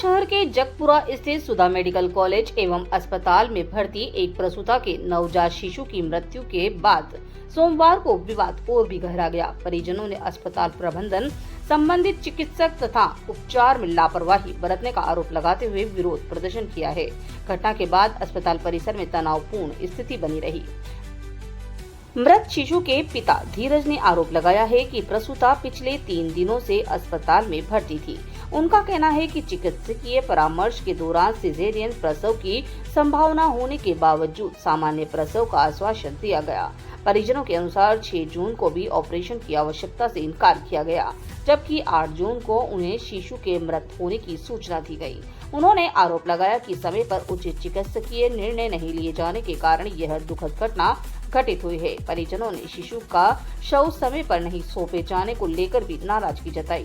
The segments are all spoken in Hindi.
शहर के जगपुरा स्थित सुधा मेडिकल कॉलेज एवं अस्पताल में भर्ती एक प्रसूता के नवजात शिशु की मृत्यु के बाद सोमवार को विवाद और भी गहरा गया। परिजनों ने अस्पताल प्रबंधन, संबंधित चिकित्सक तथा उपचार में लापरवाही बरतने का आरोप लगाते हुए विरोध प्रदर्शन किया है। घटना के बाद अस्पताल परिसर में तनावपूर्ण स्थिति बनी रही। मृत शिशु के पिता धीरज ने आरोप लगाया है कि प्रसूता पिछले 3 दिनों से अस्पताल में भर्ती थी। उनका कहना है कि चिकित्सकीय परामर्श के दौरान सिजेरियन प्रसव की संभावना होने के बावजूद सामान्य प्रसव का आश्वासन दिया गया। परिजनों के अनुसार 6 जून को भी ऑपरेशन की आवश्यकता से इनकार किया गया, जबकि 8 जून को उन्हें शिशु के मृत होने की सूचना दी गई। उन्होंने आरोप लगाया कि समय पर उचित चिकित्सकीय निर्णय नहीं लिए जाने के कारण यह दुखद घटना घटित हुई है। परिजनों ने शिशु का शव समय पर नहीं सौंपे जाने को लेकर भी नाराजगी जताई।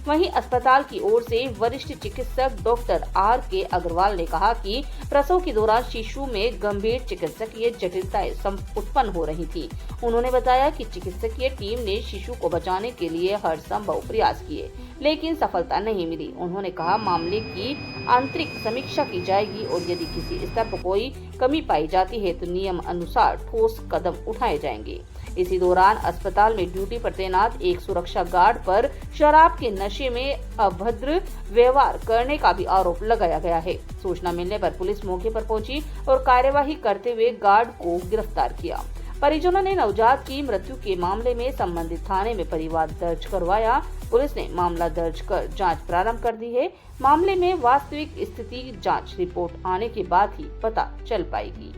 वहीं अस्पताल की ओर से वरिष्ठ चिकित्सक डॉक्टर R.K. अग्रवाल ने कहा कि प्रसव के दौरान शिशु में गंभीर चिकित्सकीय जटिलताएं उत्पन्न हो रही थी। उन्होंने बताया कि चिकित्सकीय टीम ने शिशु को बचाने के लिए हर संभव प्रयास किए, लेकिन सफलता नहीं मिली। उन्होंने कहा मामले की आंतरिक समीक्षा की जाएगी और यदि किसी स्तर पर कोई कमी पाई जाती है तो नियम अनुसार ठोस कदम उठाए जाएंगे। इसी दौरान अस्पताल में ड्यूटी पर तैनात एक सुरक्षा गार्ड पर शराब के नशे में अभद्र व्यवहार करने का भी आरोप लगाया गया है। सूचना मिलने पर पुलिस मौके पर पहुंची और कार्यवाही करते हुए गार्ड को गिरफ्तार किया। परिजनों ने नवजात की मृत्यु के मामले में संबंधित थाने में परिवाद दर्ज करवाया। पुलिस ने मामला दर्ज कर जांच प्रारंभ कर दी है। मामले में वास्तविक स्थिति जांच रिपोर्ट आने के बाद ही पता चल पाएगी।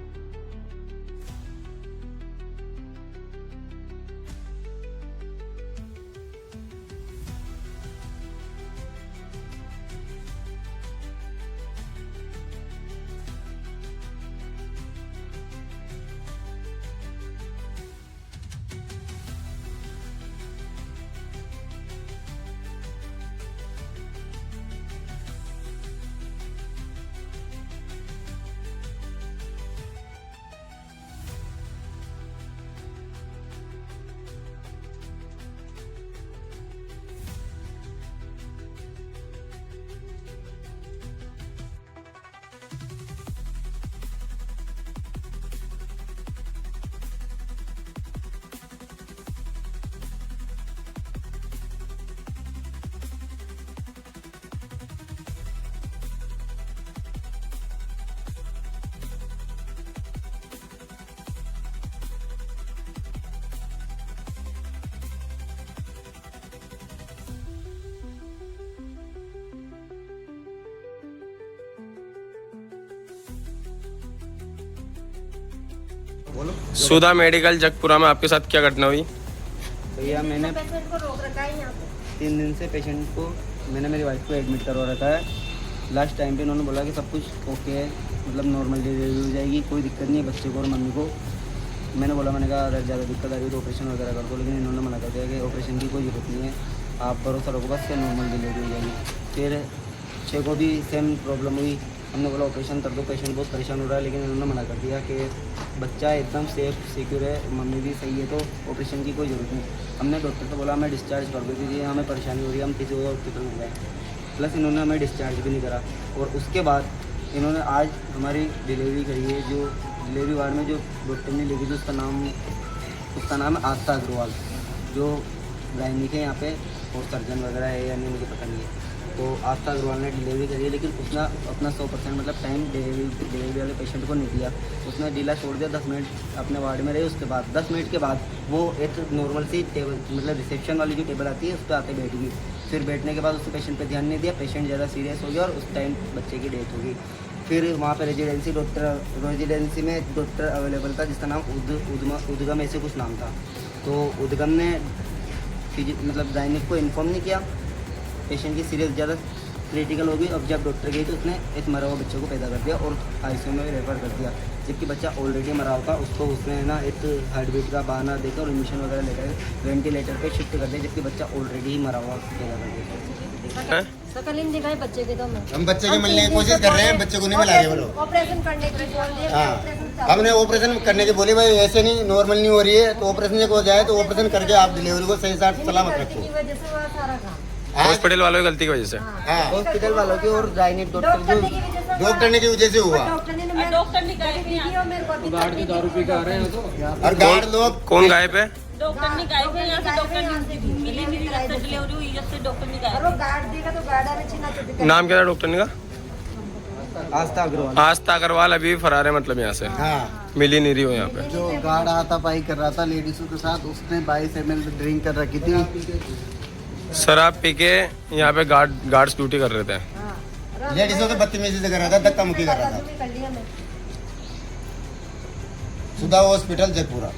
सुधा मेडिकल जगपुरा में आपके साथ क्या घटना हुई? भैया मैंने 3 दिन से पेशेंट को मैंने मेरी वाइफ को एडमिट करवा रखा है। लास्ट टाइम पे उन्होंने बोला कि सब कुछ ओके है, मतलब नॉर्मल डिलीवरी हो जाएगी, कोई दिक्कत नहीं है बच्चे को और मम्मी को। मैंने कहा अगर ज़्यादा दिक्कत आ रही है तो ऑपरेशन वगैरह कर दो, लेकिन इन्होंने मना कर दिया कि ऑपरेशन की कोई ज़रूरत नहीं है, आप भरोसा रखो बस से नॉर्मल डिलीवरी हो जाएगी। फिर 6 को भी सेम प्रॉब्लम हुई। हमने बोला ऑपरेशन कर दो, पेशेंट बहुत परेशान हो रहा है, लेकिन इन्होंने मना कर दिया कि बच्चा एकदम सेफ सिक्योर है, मम्मी भी सही है, तो ऑपरेशन की कोई ज़रूरत नहीं। हमने डॉक्टर से बोला हमें डिस्चार्ज कर दो क्योंकि हमें परेशानी हो रही है, हम किसी और हॉस्पिटल में गए। प्लस इन्होंने हमें डिस्चार्ज भी नहीं करा। और उसके बाद इन्होंने आज हमारी डिलीवरी करी है। जो डिलीवरी वार्ड में जो डॉक्टर ने लेगी, उसका नाम है आस्था अग्रवाल, जो गायनिक है यहाँ पे और सर्जन वगैरह है या नहीं मुझे पता नहीं है। तो आस्था अग्रवाल ने डिलीवरी करी है, लेकिन उसने अपना 100% मतलब टाइम डिलीवरी वाले पेशेंट को नहीं दिया। उसने ढीला छोड़ दिया। 10 मिनट अपने वार्ड में रहे। उसके बाद 10 मिनट के बाद वो एक नॉर्मल सी टेबल, मतलब रिसेप्शन वाली जो टेबल आती है उस पर आके बैठ गई। फिर बैठने के बाद उसने पेशेंट पे ध्यान नहीं दिया, पेशेंट ज़्यादा सीरियस हो गया और उस टाइम बच्चे की डेथ हो गई। फिर वहाँ पे रेजिडेंसी में डॉक्टर अवेलेबल था जिसका नाम उद्गम ऐसे कुछ नाम था। तो उद्गम ने मतलब गायनिक को इन्फॉर्म नहीं किया। पेशेंट की सीरियस ज़्यादा क्रिटिकल हो गई। अब जब डॉक्टर गई तो उसने एक मरा हुआ बच्चे को पैदा कर दिया और ICU में रेफर कर दिया, जबकि बच्चा ऑलरेडी मरा हुआ था। उसको उसने ना एक हार्ट बीट का बहाना देकर और इंजेक्शन वगैरह लेकर वेंटिलेटर पे शिफ्ट कर दिया, जबकि बच्चा ऑलरेडी ही मरा हुआ पैदा कर दिया। सकलीन दिखाई बच्चे के, तो हम बच्चे के मिलने की कोशिश कर रहे हैं, बच्चे को नहीं मिला रहे। बोलो ऑपरेशन करने के लिए बोल दिए। हाँ, हमने ऑपरेशन करने के बोले भाई ऐसे नहीं, नॉर्मल नहीं हो रही है तो ऑपरेशन हो जाए तो ऑपरेशन करके आप डिलीवरी को सही साथ सलामत रखो। हॉस्पिटल वालों की गलती की वजह से। हाँ हॉस्पिटल वालों की और गायनिक डॉक्टर जो डॉक्टर ने की वजह से हुआ। डॉक्टर ने मेरे को अभी गार्ड की दारू पी के आ रहे हैं तो और गार्ड लोग कौन गायब है? डॉक्टर ने गायब है यहाँ से, डॉक्टर ने मिली मेरी रात से डिलीवरी हुई जब से डॉक्टर ने गायब है। गार्ड देगा तो गार्ड आने छीना नाम क्या था डॉक्टर ने का? आस्था अग्रवाल। आस्था अग्रवाल अभी भी फरार है, मतलब यहाँ से हाँ मिली नहीं रही हो यहाँ पे। जो गार्ड हाथापाई कर रहा था लेडीजों के साथ, उसने 22 ml ड्रिंक कर रखी थी। शराब पी के यहाँ पे गार्ड्स ड्यूटी कर रहे थे। लेडीजों के बदतमीजी से कर रहा था, धक्का मुक्की कर रहा था। कर लिया मैं। सुधा हॉस्पिटल जगपुरा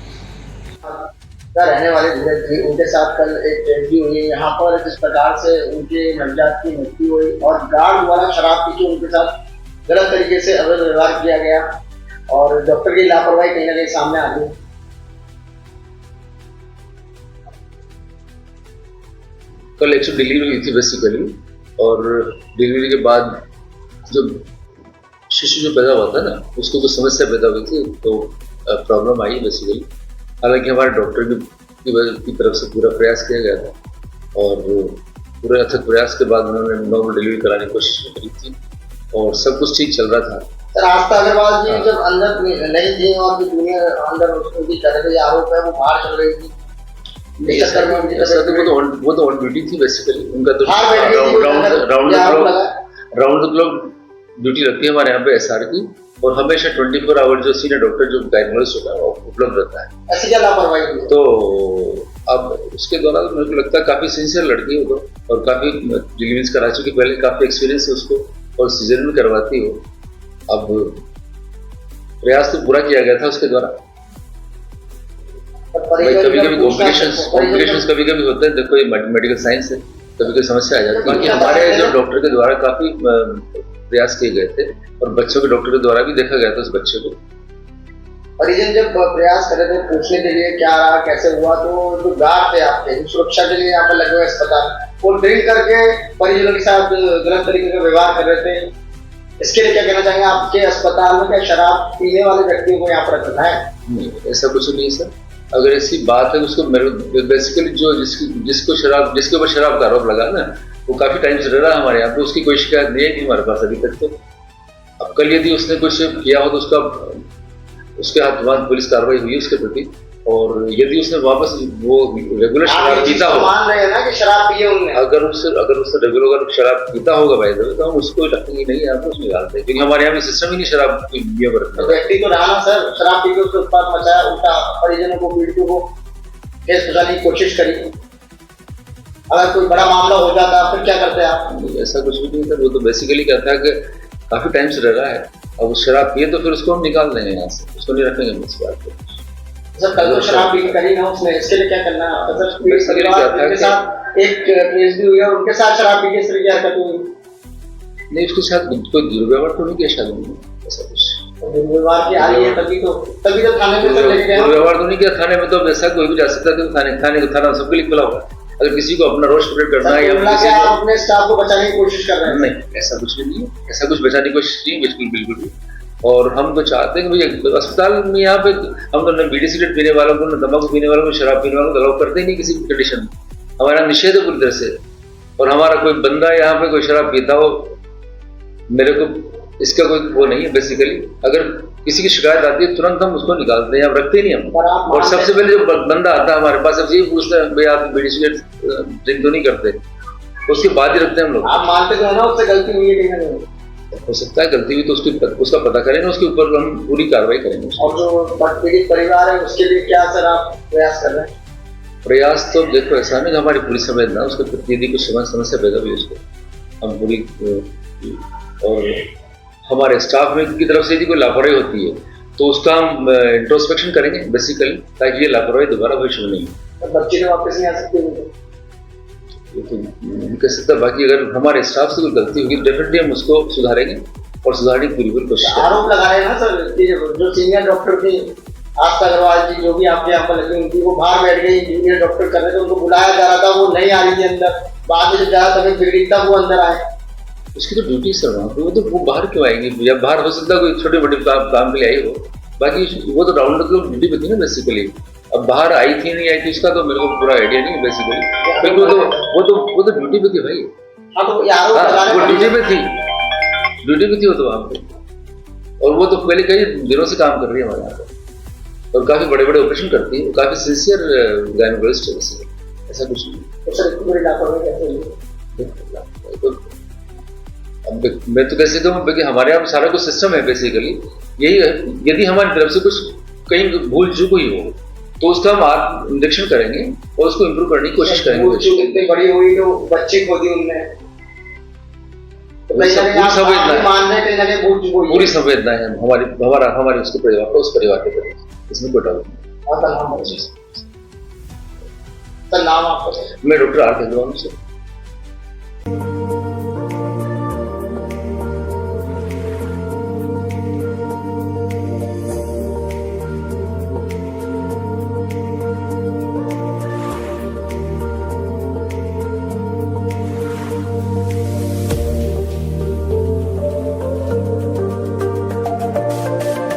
का रहने वाले धीरज जी, उनके साथ कल एक ट्रेजेडी हुई। यहाँ पर जिस प्रकार से उनके नवजात की मृत्यु हुई और गार्ड वाला शराब पी के उनके साथ गलत तरीके से अवैध व्यवहार किया गया और डॉक्टर की लापरवाही कहीं ना कहीं सामने आ गई। कल एक डिलीवरी हुई थी बेसिकली, और डिलीवरी के बाद जब शिशु जो पैदा हुआ था ना, उसको कुछ समस्या पैदा हुई थी, तो प्रॉब्लम आई बेसिकली। हालांकि हमारे डॉक्टर की तरफ से पूरा प्रयास किया गया था और पूरे अथक प्रयास के बाद उन्होंने नॉर्मल डिलीवरी कराने की कोशिश करी थी और सब कुछ ठीक चल रहा था। सर, आस्था अग्रवाल जी जब अंदर नहीं थी और जो जूनियर अंदर उनकी कर रहे थे आरोप है, वो बाहर चल रही थी। वो तो ऑन ड्यूटी थी बेसिकली, उनका तो round round the clock duty लगती है हमारे यहाँ पे एसआर की, और हमेशा 24 आवर जो सीनियर डॉक्टर जो गायनेकोलॉजिस्ट होता है वो उपलब्ध रहता है। ऐसी क्या लापरवाही हुई? तो अब उसके दौरान मेरे को लगता है काफी सिंसियर लड़की हो तो, और काफी डिलीवरीज करा चुकी, पहले काफी एक्सपीरियंस है उसको, और सीजन में करवाती हो। अब प्रयास तो पूरा किया गया था उसके द्वारा। कभी कभी कॉम्प्लिकेशंस कभी कभी होते हैं, देखो ये मेडिकल साइंस है, कभी कोई समस्या आ जाती है। बाकी हमारे जो डॉक्टर के द्वारा काफी प्रयास किए गए थे और बच्चों के डॉक्टर के द्वारा भी देखा गया था उस बच्चे को। परिजन जब प्रयास कर रहे थे पूछने के लिए क्या रहा कैसे हुआ, तो जो गार्ड थे आपके सुरक्षा के लिए यहाँ पर लगे हुए अस्पताल, वो ड्रिंक करके परिजनों के साथ गलत तरीके का व्यवहार कर रहे थे। इसके लिए क्या कहना चाहेंगे? आपके अस्पताल में क्या शराब पीने वाले व्यक्तियों को यहाँ पर रखना है? नहीं, ऐसा कुछ नहीं सर। अगर ऐसी बात है उसको बेसिकली जो जिसके ऊपर शराब का आरोप लगा ना, वो काफी टाइम से रह रहा है हमारे यहाँ पे, उसकी कोई शिकायत नहीं है हमारे पास अभी तक। तो अब कल यदि उसने कुछ किया हो तो उसके हाथ बाद पुलिस कार्रवाई हुई उसके प्रति, और यदि उसने वापस वो रेगुलर शराब पीता हो, मान रहे हैं ना कि शराब पिए उन्होंने, अगर उससे रेगुलर शराब पीता होगा भाई, तो हम उसको रखेंगे नहीं, यहाँ पे उसमें डालते हैं, क्योंकि हमारे यहाँ में सिस्टम ही नहीं शराब पिए पर रखना। व्यक्ति तो रहा ना सर, शराब पी के उसको उत्पाद मचाया, उल्टा परिजनों को पीड़ितों को केस फंसाने की कोशिश करी। अगर कोई बड़ा मामला हो जाता फिर क्या करते आप? ऐसा कुछ भी नहीं था, वो तो बेसिकली क्या था कि काफी टाइम से रह रहा है, अब शराब पिए तो फिर उसको हम निकाल देंगे यहाँ से, उसको नहीं रखेंगे हम इस बात को। सर, कल तो शराब पी करी ना उसने, इसके लिए क्या करना है? उनके साथ एक ट्रेजेडी हुई है, उनके साथ शराब पी के इस तरह की हरकत हुई नहीं, उसके साथ कोई दुर्व्यवहार तो नहीं किया शायद उन्होंने, ऐसा कुछ दुर्व्यवहार की आ रही है, तभी तो थाने में लेके गए। दुर्व्यवहार तो नहीं किया थाने में, तो ऐसा कोई भी जा सकता है थाना सबके लिए खुला हुआ। अगर किसी को अपना रोष प्रकट करना है या किसी को अपने स्टाफ को बचाने की कोशिश कर रहे हैं, नहीं, ऐसा कुछ नहीं है, ऐसा कुछ बचाने की कोशिश नहीं, बिल्कुल भी। और हम तो चाहते हैं कि भाई अस्पताल में यहाँ पे हम तो न बीड़ी सिगरेट पीने वालों को, न तंबाकू पीने वालों को, शराब पीने वालों को अलाउ करते ही नहीं किसी भी कंडीशन में। हमारा निषेध है पूरी तरह से, और हमारा कोई बंदा यहाँ पे कोई शराब पीता हो, मेरे को इसका कोई वो नहीं है। बेसिकली अगर किसी की शिकायत आती है तुरंत हम उसको निकालते हैं, हम रखते ही नहीं हम। और सबसे पहले जो बंदा आता है हमारे पास, सबसे यही पूछते हैं भाई आप बीड़ी सिगरेट ड्रिंक तो नहीं करते, उसके बाद ही रखते हैं हम लोग। आप मानते तो है ना उससे गलती हुई है? हो सकता है गलती हुई तो उसका पता करें ना, उसके ऊपर हम पूरी कार्रवाई करेंगे। और जो पीड़ित परिवार है उसके लिए क्या सर आप प्रयास कर रहे हैं? प्रयास तो देखो ऐसा नहीं, हमारी पूरी संवेदना उसके प्रति यदि कुछ समस्या पैदा हुई उसको हम पूरी, और हमारे स्टाफ में की तरफ से यदि कोई लापरवाही होती है तो उसका हम इंट्रोस्पेक्शन करेंगे बेसिकली, ताकि ये लापरवाही दोबारा भविष्य में नहीं हो। बच्चे ने वापस नहीं आ सकते ये तो नहीं कह सकता। बाकी अगर हमारे स्टाफ से कोई गलती होगी डेफिनेटली हम उसको सुधारेंगे और सुधारने की पूरी कोशिश करेंगे। आरोप लगा रहे हैं ना सर कि जो सीनियर डॉक्टर थी आस्था अग्रवाल जी, जो भी आपके यहाँ पर लगी उनकी, वो बाहर बैठ गई, जूनियर डॉक्टर कर रहे थे, उनको बुलाया जा रहा था, वो नहीं आ रही थी अंदर, बाद में जब ज्यादा तबियत बिगड़ी तब वो अंदर आए। उसकी तो ड्यूटी सर वहाँ पे, वो बाहर क्यों आएंगे? या बाहर हो सकता है कोई छोटे मोटे काम के लिए आई हो, बाकी वो तो राउंड ड्यूटी पे थी ना बेसिकली, अब बाहर आई थी नहीं आई थी उसका तो मेरे को पूरा आइडिया नहीं बेसिकली, क्योंकि वो तो ड्यूटी पे थी भाई। हाँ तो यार वो ड्यूटी पे थी वो तो वहाँ पे, और वो तो पहले कई दिनों से काम कर रही है हमारे यहाँ पे और काफी बड़े बड़े ऑपरेशन करती है, काफी सिंसियर गायनोकोलॉजिस्ट है वैसे, ऐसा कुछ नहीं। तो सर इतनी बड़ी लापरवाही कैसे हुई? अब मैं तो कैसे कहूँ कि हमारे यहाँ सारा कुछ सिस्टम है बेसिकली, यही है, यदि हमारी तरफ से कुछ कहीं भूल चूक हुई हो तो उसका हम आत्म निरीक्षण करेंगे और उसको इम्प्रूव करने की कोशिश करेंगे। भूल चूक इतनी बड़ी हुई तो बच्चे खो दी उनने, तो पूरी संवेदना है, मान रहे थे ना भूल चूक हुई, पूरी संवेदना है हमारे उसके परिवार को, उस परिवार के प्रति, इसमें कोई डाउट नहीं। सर नाम आपका? मैं डॉक्टर आर के